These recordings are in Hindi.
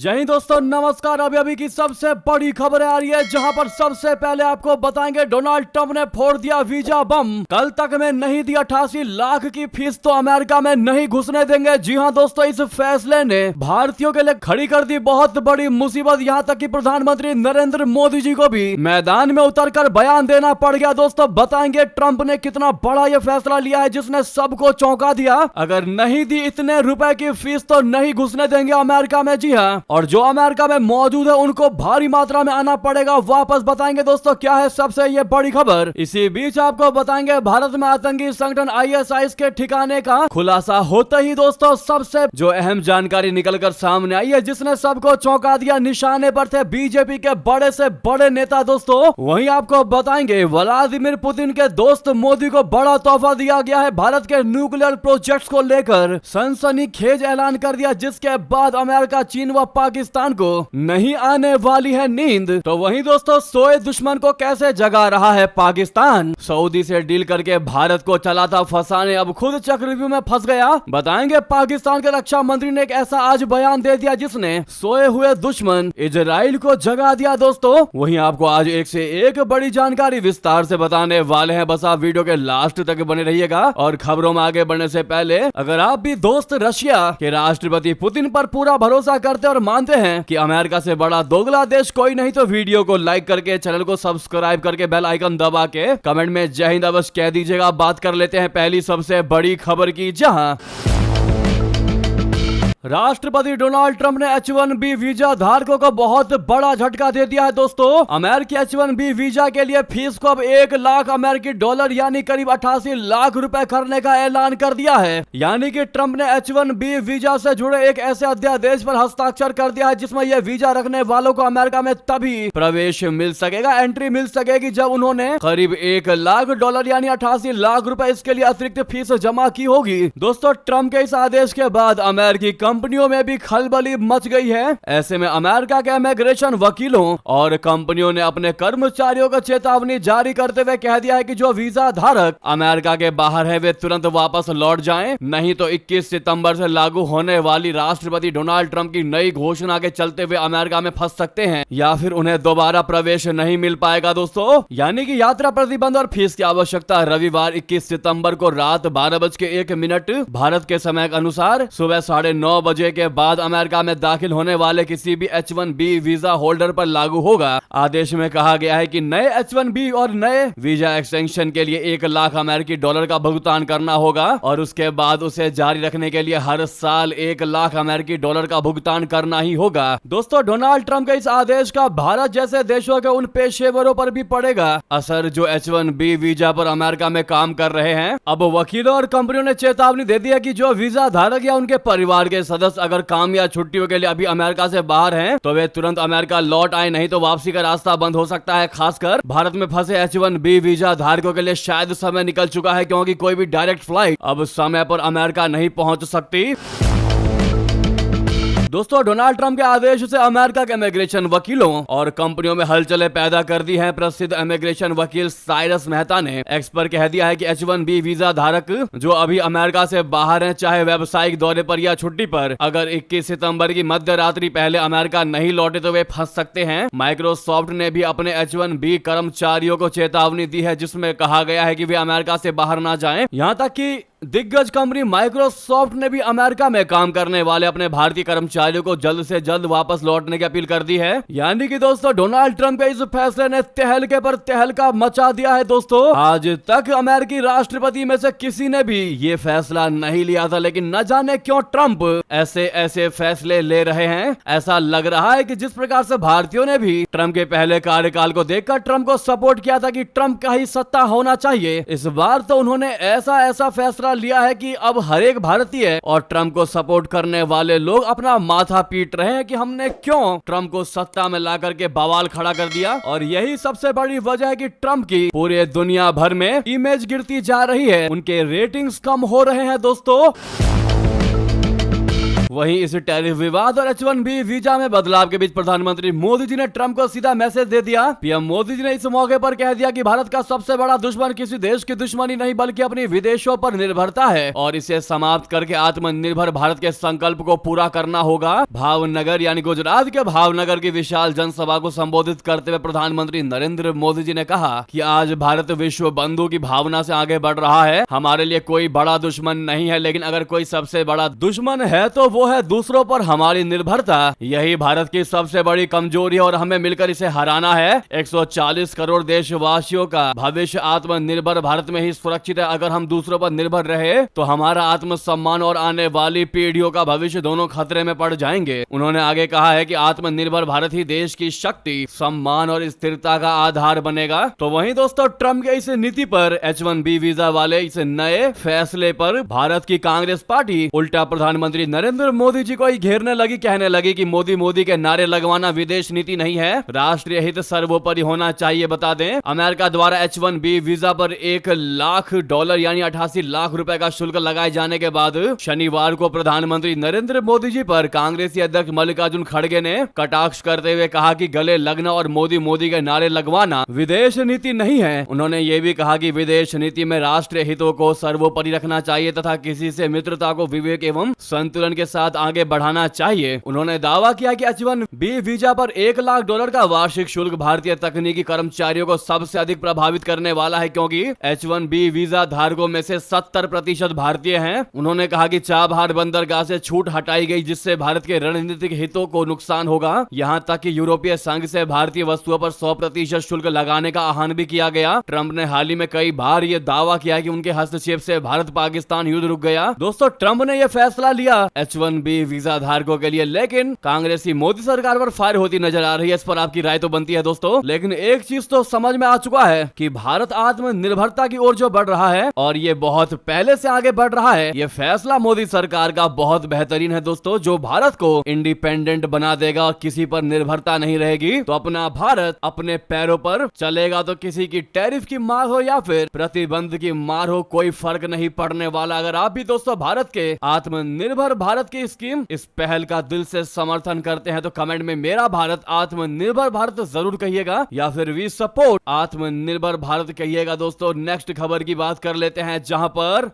जय हिंद दोस्तों, नमस्कार। अभी की सबसे बड़ी खबर आ रही है, जहां पर सबसे पहले आपको बताएंगे डोनाल्ड ट्रंप ने फोड़ दिया वीजा बम। कल तक में नहीं दी 88 लाख की फीस तो अमेरिका में नहीं घुसने देंगे। जी हां दोस्तों, इस फैसले ने भारतीयों के लिए खड़ी कर दी बहुत बड़ी मुसीबत। यहां तक कि प्रधानमंत्री नरेंद्र मोदी जी को भी मैदान में उतरकर बयान देना पड़ गया। दोस्तों बताएंगे ट्रंप ने कितना बड़ा यह फैसला लिया है जिसने सबको चौंका दिया। अगर नहीं दी इतने रुपए की फीस तो नहीं घुसने देंगे अमेरिका में। जी हाँ, और जो अमेरिका में मौजूद है उनको भारी मात्रा में आना पड़ेगा वापस। बताएंगे दोस्तों क्या है सबसे ये बड़ी खबर। इसी बीच आपको बताएंगे भारत में आतंकी संगठन आईएसआईएस के ठिकाने का खुलासा होते ही दोस्तों सबसे जो अहम जानकारी निकलकर सामने आई है जिसने सबको चौंका दिया। निशाने पर थे बीजेपी के बड़े से बड़े नेता। दोस्तों वहीं आपको बताएंगे व्लादिमीर पुतिन के दोस्त मोदी को बड़ा तोहफा दिया गया है। भारत के न्यूक्लियर प्रोजेक्ट्स को लेकर सनसनीखेज ऐलान कर दिया, जिसके बाद अमेरिका, चीन व पाकिस्तान को नहीं आने वाली है नींद। तो वहीं दोस्तों सोए दुश्मन को कैसे जगा रहा है पाकिस्तान। सऊदी से डील करके भारत को चला था फंसाने, अब खुद चक्रव्यूह में फंस गया। बताएंगे पाकिस्तान के रक्षा मंत्री ने एक ऐसा आज बयान दे दिया जिसने सोए हुए दुश्मन इजराइल को जगा दिया। दोस्तों वहीं आपको आज एक से एक बड़ी जानकारी विस्तार से बताने वाले हैं, बस आप वीडियो के लास्ट तक बने रहिएगा। और खबरों में आगे बढ़ने से पहले अगर आप भी दोस्त रशिया के राष्ट्रपति पुतिन पर पूरा भरोसा करते और मानते हैं कि अमेरिका से बड़ा दोगला देश कोई नहीं, तो वीडियो को लाइक करके, चैनल को सब्सक्राइब करके, बेल आइकन दबा के कमेंट में जय हिंद अवश्य कह दीजिएगा। बात कर लेते हैं पहली सबसे बड़ी खबर की, जहां राष्ट्रपति डोनाल्ड ट्रंप ने H1B वीजा धारकों को बहुत बड़ा झटका दे दिया है। दोस्तों अमेरिकी H1B वीजा के लिए फीस को अब 1 लाख अमेरिकी डॉलर यानी करीब 88 लाख रुपए करने का ऐलान कर दिया है। यानी कि ट्रंप ने H1B वीजा से जुड़े एक ऐसे अध्यादेश पर हस्ताक्षर कर दिया है जिसमें यह वीजा रखने वालों को अमेरिका में तभी प्रवेश मिल सकेगा, एंट्री मिल सकेगी, जब उन्होंने करीब 1 लाख डॉलर यानी 88 लाख रुपए इसके लिए अतिरिक्त फीस जमा की होगी। दोस्तों ट्रंप के इस आदेश के बाद अमेरिकी कंपनियों में भी खलबली मच गई है। ऐसे में अमेरिका के इमिग्रेशन वकीलों और कंपनियों ने अपने कर्मचारियों को चेतावनी जारी करते हुए कह दिया है कि जो वीजा धारक अमेरिका के बाहर है वे तुरंत वापस लौट जाएं, नहीं तो 21 सितंबर से लागू होने वाली राष्ट्रपति डोनाल्ड ट्रंप की नई घोषणा के चलते हुए अमेरिका में फंस सकते हैं या फिर उन्हें दोबारा प्रवेश नहीं मिल पाएगा। दोस्तों यानी कि यात्रा प्रतिबंध और फीस की आवश्यकता रविवार 21 सितंबर को रात 12:01 भारत के समय के अनुसार सुबह 9:30 बजे के बाद अमेरिका में दाखिल होने वाले किसी भी H1B वीजा होल्डर पर लागू होगा। आदेश में कहा गया है कि नए H1B और नए वीजा एक्सटेंशन के लिए 1 लाख अमेरिकी डॉलर का भुगतान करना होगा और उसके बाद उसे जारी रखने के लिए हर साल 1 लाख अमेरिकी डॉलर का भुगतान करना ही होगा। दोस्तों डोनाल्ड ट्रंप के इस आदेश का भारत जैसे देशों के उन पेशेवरों पर भी पड़ेगा असर जो H1B वीजा पर अमेरिका में काम कर रहे हैं। अब वकीलों और कंपनियों ने चेतावनी दे दी है कि जो वीजा धारक या उनके परिवार के सदस्य अगर काम या छुट्टियों के लिए अभी अमेरिका से बाहर हैं तो वे तुरंत अमेरिका लौट आए, नहीं तो वापसी का रास्ता बंद हो सकता है। खासकर भारत में फंसे H1B वीजा धारकों के लिए शायद समय निकल चुका है, क्योंकि कोई भी डायरेक्ट फ्लाइट अब समय पर अमेरिका नहीं पहुंच सकती। दोस्तों डोनाल्ड ट्रंप के आदेश से अमेरिका के इमिग्रेशन वकीलों और कंपनियों में हलचलें पैदा कर दी हैं। प्रसिद्ध इमिग्रेशन वकील साइरस मेहता ने एक्स पर कह दिया है कि H1B वीजा धारक जो अभी अमेरिका से बाहर हैं, चाहे व्यावसायिक दौरे पर या छुट्टी पर, अगर 21 सितंबर की मध्य रात्रि पहले अमेरिका नहीं लौटे तो वे फंस सकते हैं। माइक्रोसॉफ्ट ने भी अपने H1B कर्मचारियों को चेतावनी दी है जिसमें कहा गया है कि वे अमेरिका से बाहर ना जाएं। यहां तक कि दिग्गज कंपनी माइक्रोसॉफ्ट ने भी अमेरिका में काम करने वाले अपने भारतीय कर्मचारियों को जल्द से जल्द वापस लौटने की अपील कर दी है। यानी कि दोस्तों डोनाल्ड ट्रंप के इस फैसले ने तहलके पर तहलका मचा दिया है। दोस्तों आज तक अमेरिकी राष्ट्रपति में से किसी ने भी ये फैसला नहीं लिया था, लेकिन न जाने क्यों ट्रंप ऐसे ऐसे फैसले ले रहे हैं। ऐसा लग रहा है कि जिस प्रकार से भारतीयों ने भी ट्रंप के पहले कार्यकाल को देखकर ट्रंप को सपोर्ट किया था कि ट्रंप का ही सत्ता होना चाहिए, इस बार तो उन्होंने ऐसा फैसला लिया है कि अब हर एक भारतीय और ट्रंप को सपोर्ट करने वाले लोग अपना माथा पीट रहे हैं कि हमने क्यों ट्रंप को सत्ता में ला करके बवाल खड़ा कर दिया। और यही सबसे बड़ी वजह है कि ट्रंप की पूरे दुनिया भर में इमेज गिरती जा रही है, उनके रेटिंग्स कम हो रहे हैं। दोस्तों वहीं इस टैरिफ विवाद और H1B वीजा में बदलाव के बीच प्रधानमंत्री मोदी जी ने ट्रंप को सीधा मैसेज दे दिया। पीएम मोदी जी ने इस मौके पर कह दिया कि भारत का सबसे बड़ा दुश्मन किसी देश की दुश्मनी नहीं बल्कि अपनी विदेशों पर निर्भरता है और इसे समाप्त करके आत्मनिर्भर भारत के संकल्प को पूरा करना होगा। भावनगर यानी गुजरात के भावनगर की विशाल जनसभा को संबोधित करते हुए प्रधानमंत्री नरेंद्र मोदी जी ने कहा कि आज भारत विश्व बंधु की भावना से आगे बढ़ रहा है। हमारे लिए कोई बड़ा दुश्मन नहीं है, लेकिन अगर कोई सबसे बड़ा दुश्मन है तो वो है दूसरों पर हमारी निर्भरता। यही भारत की सबसे बड़ी कमजोरी है और हमें मिलकर इसे हराना है। 140 करोड़ देशवासियों का भविष्य आत्मनिर्भर भारत में ही सुरक्षित है। अगर हम दूसरों पर निर्भर रहे तो हमारा आत्मसम्मान और आने वाली पीढ़ियों का भविष्य दोनों खतरे में पड़ जाएंगे। उन्होंने आगे कहा है कि आत्मनिर्भर भारत ही देश की शक्ति, सम्मान और स्थिरता का आधार बनेगा। तो वहीं दोस्तों ट्रंप के इस नीति पर H1B वीजा वाले इस नए फैसले पर भारत की कांग्रेस पार्टी उल्टा प्रधानमंत्री नरेंद्र मोदी जी को ही घेरने लगी, कहने लगी कि मोदी के नारे लगवाना विदेश नीति नहीं है, राष्ट्रीय हित सर्वोपरि होना चाहिए। बता दें अमेरिका द्वारा H1B वीजा पर $1 लाख यानी 88 लाख रुपए का शुल्क लगाए जाने के बाद शनिवार को प्रधानमंत्री नरेंद्र मोदी जी पर कांग्रेसी अध्यक्ष मल्लिकार्जुन खड़गे ने कटाक्ष करते हुए कहा कि गले लगना और मोदी के नारे लगवाना विदेश नीति नहीं है। उन्होंने ये भी कहा कि विदेश नीति में राष्ट्रीय हितों को सर्वोपरि रखना चाहिए तथा किसी से मित्रता को विवेक एवं संतुलन के साथ आगे बढ़ाना चाहिए। उन्होंने दावा किया कि H1B वीजा पर $1 लाख का वार्षिक शुल्क भारतीय तकनीकी कर्मचारियों को सबसे अधिक प्रभावित करने वाला है, क्योंकि H1B वीजा धारकों में से 70% भारतीय हैं। उन्होंने कहा कि चाबहार बंदरगाह से छूट हटाई गई, जिससे भारत के रणनीतिक हितों को नुकसान होगा। यहाँ तक कि यूरोपीय संघ से भारतीय वस्तुओं पर 100% शुल्क लगाने का आह्वान भी किया गया। ट्रंप ने हाल ही में कई बार ये दावा किया कि उनके हस्तक्षेप से भारत पाकिस्तान युद्ध रुक गया। दोस्तों ट्रंप ने यह फैसला लिया H1B वीजा धारकों के लिए, लेकिन कांग्रेसी मोदी सरकार पर फायर होती नजर आ रही है। इस पर आपकी राय तो बनती है दोस्तों, लेकिन एक चीज तो समझ में आ चुका है कि भारत आत्मनिर्भरता की ओर जो बढ़ रहा है और ये बहुत पहले से आगे बढ़ रहा है, ये फैसला मोदी सरकार का बहुत बेहतरीन है दोस्तों, जो भारत को इंडिपेंडेंट बना देगा और किसी पर निर्भरता नहीं रहेगी। तो अपना भारत अपने पैरों पर चलेगा, तो किसी की टैरिफ की मार हो या फिर प्रतिबंध की मार हो, कोई फर्क नहीं पड़ने वाला। अगर आप भी दोस्तों भारत के आत्मनिर्भर भारत की स्कीम, इस पहल का दिल से समर्थन करते हैं तो कमेंट में मेरा भारत आत्मनिर्भर भारत जरूर कहिएगा या फिर वी सपोर्ट आत्मनिर्भर भारत कहिएगा। दोस्तों नेक्स्ट खबर की बात कर लेते हैं, जहां पर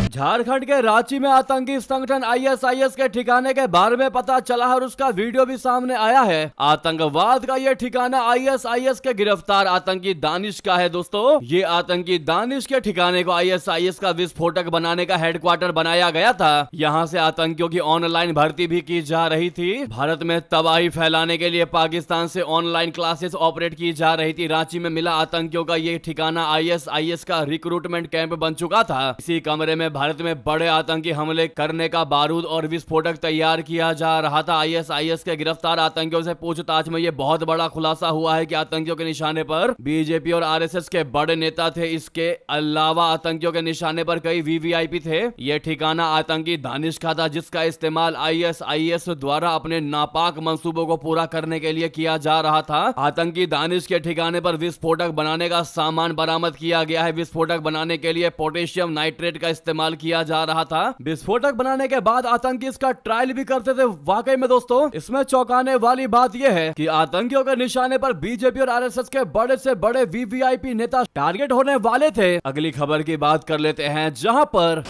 झारखंड के रांची में आतंकी संगठन ISIS के ठिकाने के बारे में पता चला है और उसका वीडियो भी सामने आया है। आतंकवाद का यह ठिकाना ISIS के गिरफ्तार आतंकी दानिश का है। दोस्तों ये आतंकी दानिश के ठिकाने को ISIS का विस्फोटक बनाने का हेडक्वार्टर बनाया गया था। यहाँ से आतंकियों की ऑनलाइन भर्ती भी की जा रही थी। भारत में तबाही फैलाने के लिए पाकिस्तान से ऑनलाइन क्लासेस ऑपरेट की जा रही थी। रांची में मिला आतंकियों का ये ठिकाना ISIS का रिक्रूटमेंट कैंप बन चुका था। इसी कमरे में भारत में बड़े आतंकी हमले करने का बारूद और विस्फोटक तैयार किया जा रहा था। ISIS के गिरफ्तार आतंकियों से पूछताछ में यह बहुत बड़ा खुलासा हुआ है कि आतंकियों के निशाने पर BJP और RSS के बड़े नेता थे। इसके अलावा आतंकियों के निशाने पर कई VVIP थे। यह ठिकाना आतंकी दानिश का था, जिसका इस्तेमाल ISIS द्वारा अपने नापाक मंसूबों को पूरा करने के लिए किया जा रहा था। आतंकी दानिश के ठिकाने पर विस्फोटक बनाने का सामान बरामद किया गया है। विस्फोटक बनाने के लिए पोटेशियम नाइट्रेट का इस्तेमाल किया जा रहा था। विस्फोटक बनाने के बाद आतंकी इसका ट्रायल भी करते थे। वाकई में दोस्तों इसमें चौंकाने वाली बात यह है कि आतंकियों के निशाने पर BJP और RSS के बड़े से बड़े VVIP नेता टारगेट होने वाले थे। अगली खबर की बात कर लेते हैं, जहां पर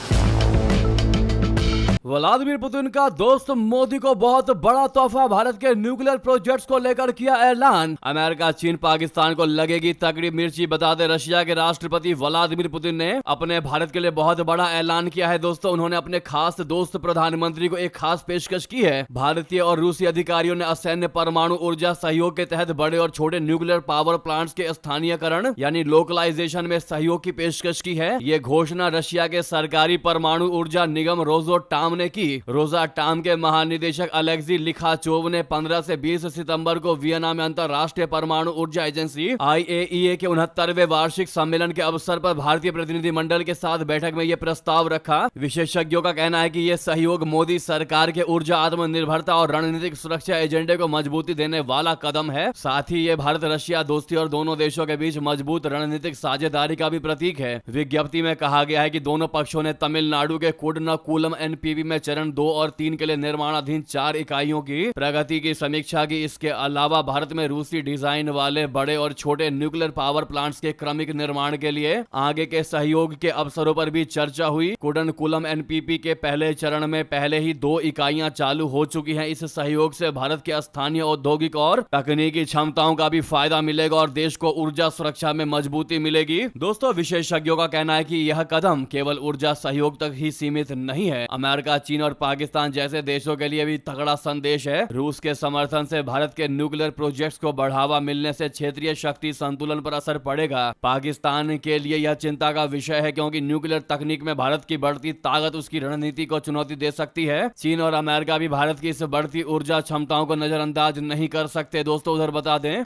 व्लादिमीर पुतिन का दोस्त मोदी को बहुत बड़ा तोहफा, भारत के न्यूक्लियर प्रोजेक्ट्स को लेकर किया ऐलान। अमेरिका चीन पाकिस्तान को लगेगी तगड़ी मिर्ची, बता दें रशिया के राष्ट्रपति व्लादिमीर पुतिन ने अपने भारत के लिए बहुत बड़ा ऐलान किया है। दोस्तों उन्होंने अपने खास दोस्त प्रधानमंत्री को एक खास पेशकश की है। भारतीय और रूसी अधिकारियों ने असैन्य परमाणु ऊर्जा सहयोग के तहत बड़े और छोटे न्यूक्लियर पावर प्लांट्स के स्थानीयकरण यानी लोकलाइजेशन में सहयोग की पेशकश की है। ये घोषणा रशिया के सरकारी परमाणु ऊर्जा निगम रोसोटाम ने की। रोसोटाम के महानिदेशक अलेक्सी लिखाचोव ने 15 से 20 सितंबर को वियना में अंतरराष्ट्रीय परमाणु ऊर्जा एजेंसी IAEA के 69वें वार्षिक सम्मेलन के अवसर पर भारतीय प्रतिनिधिमंडल के साथ बैठक में यह प्रस्ताव रखा। विशेषज्ञों का कहना है कि यह सहयोग मोदी सरकार के ऊर्जा आत्मनिर्भरता और रणनीतिक सुरक्षा एजेंडे को मजबूती देने वाला कदम है। साथ ही ये भारत रशिया दोस्ती और दोनों देशों के बीच मजबूत रणनीतिक साझेदारी का भी प्रतीक है। विज्ञप्ति में कहा गया है कि दोनों पक्षों ने तमिलनाडु के कुडनकुलम NPV में चरण 2 और 3 के लिए निर्माणाधीन 4 इकाइयों की प्रगति की समीक्षा की। इसके अलावा भारत में रूसी डिजाइन वाले बड़े और छोटे न्यूक्लियर पावर प्लांट्स के क्रमिक निर्माण के लिए आगे के सहयोग के अवसरों पर भी चर्चा हुई। कुडनकुलम एनपीपी के पहले चरण में पहले ही 2 इकाइयां चालू हो चुकी हैं। इस सहयोग से भारत के स्थानीय औद्योगिक और तकनीकी क्षमताओं का भी फायदा मिलेगा और देश को ऊर्जा सुरक्षा में मजबूती मिलेगी। दोस्तों, विशेषज्ञों का कहना है कि यह कदम केवल ऊर्जा सहयोग तक ही सीमित नहीं है। अमेरिका, चीन और पाकिस्तान जैसे देशों के लिए भी तगड़ा संदेश है। रूस के समर्थन से भारत के न्यूक्लियर प्रोजेक्ट्स को बढ़ावा मिलने से क्षेत्रीय शक्ति संतुलन पर असर पड़ेगा। पाकिस्तान के लिए यह चिंता का विषय है क्योंकि न्यूक्लियर तकनीक में भारत की बढ़ती ताकत उसकी रणनीति को चुनौती दे सकती है। चीन और अमेरिका भी भारत की इस बढ़ती ऊर्जा क्षमताओं को नजरअंदाज नहीं कर सकते। दोस्तों, उधर बता दें,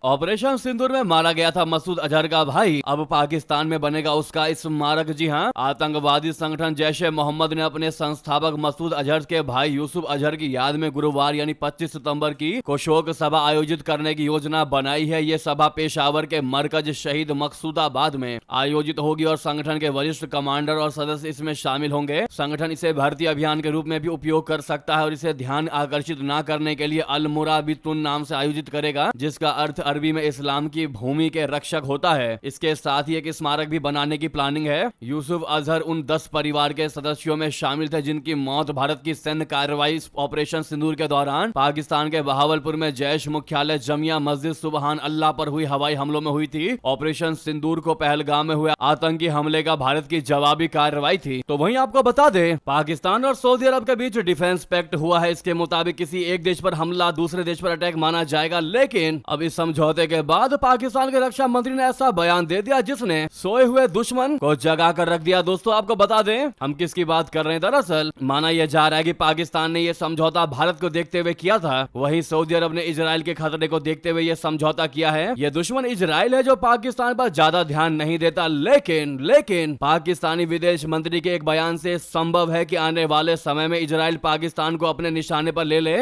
ऑपरेशन सिंदूर में मारा गया था मसूद अजहर का भाई, अब पाकिस्तान में बनेगा उसका स्मारक। जी हां, आतंकवादी संगठन जैश ए मोहम्मद ने अपने संस्थापक मसूद अजहर के भाई यूसुफ अजहर की याद में गुरुवार यानी 25 सितंबर की शोक सभा आयोजित करने की योजना बनाई है। ये सभा पेशावर के मरकज शहीद मकसूदाबाद में आयोजित होगी और संगठन के वरिष्ठ कमांडर और सदस्य इसमें शामिल होंगे। संगठन इसे भर्ती अभियान के रूप में भी उपयोग कर सकता है और इसे ध्यान आकर्षित न करने के लिए अल मुराबितुन नाम से आयोजित करेगा, जिसका अर्थ अरबी में इस्लाम की भूमि के रक्षक होता है। इसके साथ ही एक स्मारक भी बनाने की प्लानिंग है। यूसुफ अजहर उन 10 परिवार के सदस्यों में शामिल थे जिनकी मौत भारत की सैन्य कार्रवाई ऑपरेशन सिंदूर के दौरान पाकिस्तान के बहावलपुर में जैश मुख्यालय जमिया मस्जिद सुबहान अल्लाह पर हुई हवाई हमलों में हुई थी। ऑपरेशन सिंदूर को पहलगाम में हुए आतंकी हमले का भारत की जवाबी कार्रवाई थी। तो वहीं आपको बता दें, पाकिस्तान और सऊदी अरब के बीच डिफेंस पैक्ट हुआ है। इसके मुताबिक किसी एक देश पर हमला दूसरे देश पर अटैक माना जाएगा, लेकिन अब इस समझौते के बाद पाकिस्तान के रक्षा मंत्री ने ऐसा बयान दे दिया जिसने सोए हुए दुश्मन को जगा कर रख दिया। दोस्तों, आपको बता दें हम किसकी बात कर रहे हैं। दरअसल माना यह जा रहा है कि पाकिस्तान ने यह समझौता भारत को देखते हुए किया था, वहीं सऊदी अरब ने इजराइल के खतरे को देखते हुए यह समझौता किया है। यह दुश्मन इजराइल है जो पाकिस्तान पर ज्यादा ध्यान नहीं देता, लेकिन पाकिस्तानी विदेश मंत्री के एक बयान से संभव है कि आने वाले समय में इजराइल पाकिस्तान को अपने निशाने पर ले ले।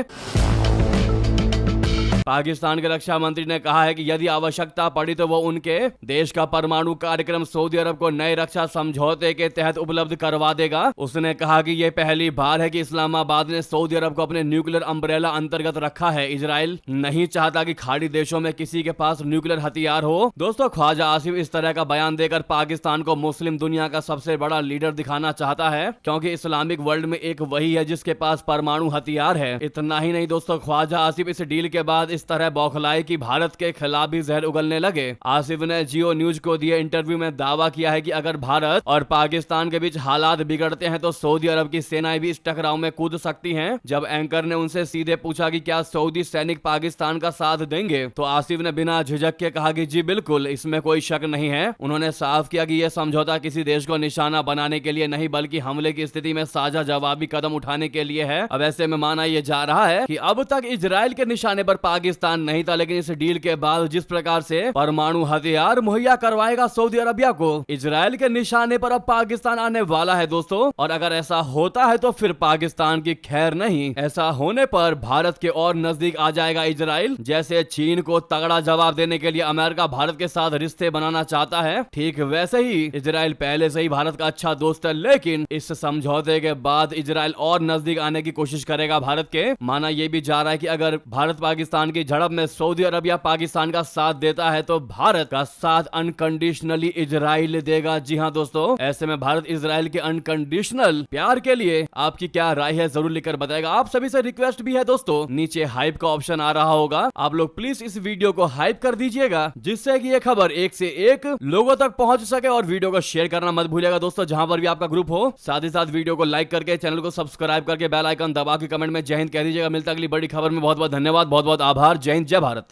पाकिस्तान के रक्षा मंत्री ने कहा है कि यदि आवश्यकता पड़ी तो वो उनके देश का परमाणु कार्यक्रम सऊदी अरब को नए रक्षा समझौते के तहत उपलब्ध करवा देगा। उसने कहा कि ये पहली बार है कि इस्लामाबाद ने सऊदी अरब को अपने न्यूक्लियर अम्ब्रेला अंतर्गत रखा है। इजराइल नहीं चाहता कि खाड़ी देशों में किसी के पास न्यूक्लियर हथियार हो। दोस्तों, ख्वाजा आसिफ इस तरह का बयान देकर पाकिस्तान को मुस्लिम दुनिया का सबसे बड़ा लीडर दिखाना चाहता है, क्योंकि इस्लामिक वर्ल्ड में एक वही है जिसके पास परमाणु हथियार है। इतना ही नहीं दोस्तों, ख्वाजा आसिफ इस डील के बाद इस तरह बौखलाए कि भारत के खिलाफ भी जहर उगलने लगे। आसिफ ने जियो न्यूज को दिए इंटरव्यू में दावा किया है कि अगर भारत और पाकिस्तान के बीच हालात बिगड़ते हैं तो सऊदी अरब की सेनाएं भी इस टकराव में कूद सकती हैं। जब एंकर ने उनसे सीधे पूछा कि क्या सऊदी सैनिक पाकिस्तान का साथ देंगे, तो आसिफ ने बिना झिझक के कहा कि जी बिल्कुल, इसमें कोई शक नहीं है। उन्होंने साफ किया कि यह समझौता किसी देश को निशाना बनाने के लिए नहीं, बल्कि हमले की स्थिति में साझा जवाबी कदम उठाने के लिए है। अब ऐसे में माना यह जा रहा है कि अब तक इजराइल के निशाने पर पाकिस्तान नहीं था, लेकिन इस डील के बाद जिस प्रकार से परमाणु हथियार मुहैया करवाएगा सऊदी अरबिया को, इजराइल के निशाने पर अब पाकिस्तान आने वाला है दोस्तों। और अगर ऐसा होता है तो फिर पाकिस्तान की खैर नहीं। ऐसा होने पर भारत के और नजदीक आ जाएगा इजराइल। जैसे चीन को तगड़ा जवाब देने के लिए अमेरिका भारत के साथ रिश्ते बनाना चाहता है, ठीक वैसे ही इजराइल पहले से ही भारत का अच्छा दोस्त है, लेकिन इस समझौते के बाद इजराइल और नजदीक आने की कोशिश करेगा भारत के। माना यह भी जा रहा है कि अगर भारत पाकिस्तान की झड़प में सऊदी अरब या पाकिस्तान का साथ देता है तो भारत का साथ अनकंडीशनली इजराइल देगा। जी हां दोस्तों, ऐसे में भारत इजराइल के अनकंडीशनल प्यार के लिए आपकी क्या राय है जरूर लिखकर बताएगा। आप सभी से रिक्वेस्ट भी है दोस्तों, नीचे हाइप का ऑप्शन आ रहा होगा, आप लोग प्लीज इस वीडियो को हाइप कर दीजिएगा, जिससे कि ये खबर एक से एक लोगों तक पहुंच सके। और वीडियो को शेयर करना मत भूलिएगा दोस्तों, जहां पर भी आपका ग्रुप हो। साथ ही साथ वीडियो को लाइक करके चैनल को सब्सक्राइब करके बेल आइकन दबा के कमेंट में जय हिंद कह दीजिएगा। मिलता अगली बड़ी खबर में। बहुत बहुत धन्यवाद, बहुत बहुत आभार। जय हिंद, जय भारत।